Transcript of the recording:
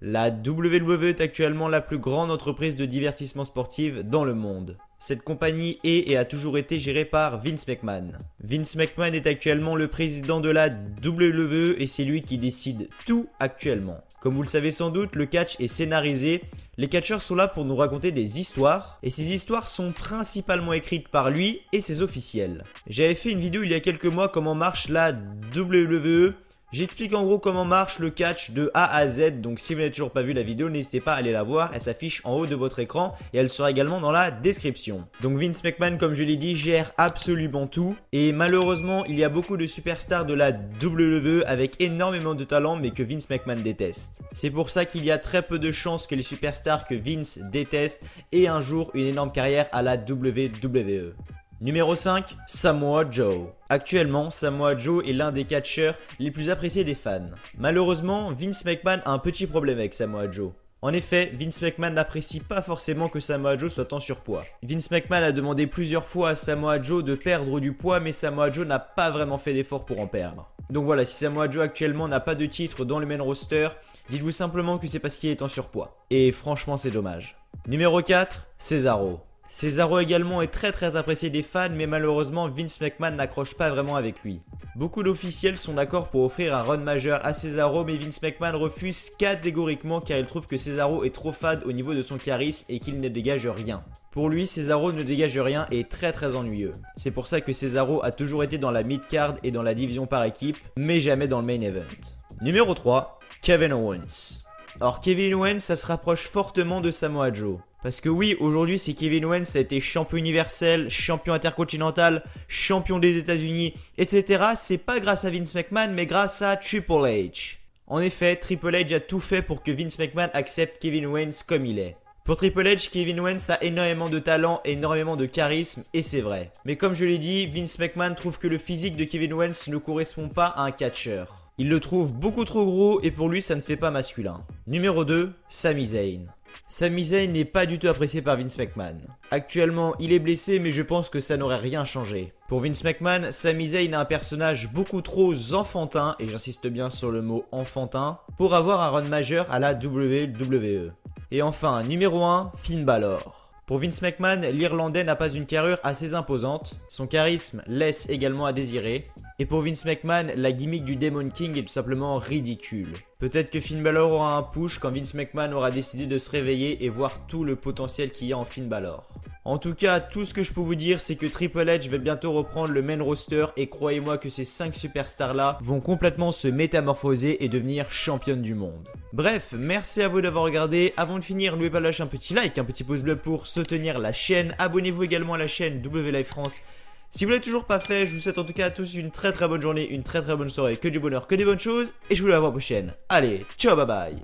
La WWE est actuellement la plus grande entreprise de divertissement sportif dans le monde. Cette compagnie est et a toujours été gérée par Vince McMahon. Vince McMahon est actuellement le président de la WWE et c'est lui qui décide tout actuellement. Comme vous le savez sans doute, le catch est scénarisé. Les catcheurs sont là pour nous raconter des histoires et ces histoires sont principalement écrites par lui et ses officiels. J'avais fait une vidéo il y a quelques mois comment marche la WWE. J'explique en gros comment marche le catch de A à Z, donc si vous n'avez toujours pas vu la vidéo, n'hésitez pas à aller la voir, elle s'affiche en haut de votre écran et elle sera également dans la description. Donc Vince McMahon, comme je l'ai dit, gère absolument tout et malheureusement il y a beaucoup de superstars de la WWE avec énormément de talent mais que Vince McMahon déteste. C'est pour ça qu'il y a très peu de chances que les superstars que Vince déteste aient un jour une énorme carrière à la WWE. Numéro 5, Samoa Joe. Actuellement, Samoa Joe est l'un des catcheurs les plus appréciés des fans. Malheureusement, Vince McMahon a un petit problème avec Samoa Joe. En effet, Vince McMahon n'apprécie pas forcément que Samoa Joe soit en surpoids. Vince McMahon a demandé plusieurs fois à Samoa Joe de perdre du poids, mais Samoa Joe n'a pas vraiment fait d'effort pour en perdre. Donc voilà, si Samoa Joe actuellement n'a pas de titre dans le main roster, dites-vous simplement que c'est parce qu'il est en surpoids. Et franchement, c'est dommage. Numéro 4, Cesaro. Cesaro également est très apprécié des fans mais malheureusement Vince McMahon n'accroche pas vraiment avec lui. Beaucoup d'officiels sont d'accord pour offrir un run majeur à Cesaro mais Vince McMahon refuse catégoriquement car il trouve que Cesaro est trop fade au niveau de son charisme et qu'il ne dégage rien. Pour lui, Cesaro ne dégage rien et est très ennuyeux. C'est pour ça que Cesaro a toujours été dans la mid-card et dans la division par équipe mais jamais dans le main event. Numéro 3, Kevin Owens. Alors Kevin Owens, ça se rapproche fortement de Samoa Joe. Parce que oui, aujourd'hui, si Kevin Owens a été champion universel, champion intercontinental, champion des États-Unis, etc., c'est pas grâce à Vince McMahon, mais grâce à Triple H. En effet, Triple H a tout fait pour que Vince McMahon accepte Kevin Owens comme il est. Pour Triple H, Kevin Owens a énormément de talent, énormément de charisme, et c'est vrai. Mais comme je l'ai dit, Vince McMahon trouve que le physique de Kevin Owens ne correspond pas à un catcheur. Il le trouve beaucoup trop gros et pour lui, ça ne fait pas masculin. Numéro 2, Sami Zayn. Sami Zayn n'est pas du tout apprécié par Vince McMahon. Actuellement, il est blessé mais je pense que ça n'aurait rien changé. Pour Vince McMahon, Sami Zayn a un personnage beaucoup trop enfantin, et j'insiste bien sur le mot enfantin, pour avoir un run majeur à la WWE. Et enfin, numéro 1, Finn Balor. Pour Vince McMahon, l'Irlandais n'a pas une carrure assez imposante, son charisme laisse également à désirer, et pour Vince McMahon, la gimmick du Demon King est tout simplement ridicule. Peut-être que Finn Balor aura un push quand Vince McMahon aura décidé de se réveiller et voir tout le potentiel qu'il y a en Finn Balor. En tout cas, tout ce que je peux vous dire, c'est que Triple H va bientôt reprendre le main roster et croyez-moi que ces 5 superstars là vont complètement se métamorphoser et devenir championnes du monde. Bref, merci à vous d'avoir regardé. Avant de finir, n'oubliez pas de lâcher un petit like, un petit pouce bleu pour soutenir la chaîne. Abonnez-vous également à la chaîne W Live France. Si vous ne l'avez toujours pas fait, je vous souhaite en tout cas à tous une très bonne journée, une très bonne soirée, que du bonheur, que des bonnes choses. Et je vous dis à la prochaine. Allez, ciao, bye bye.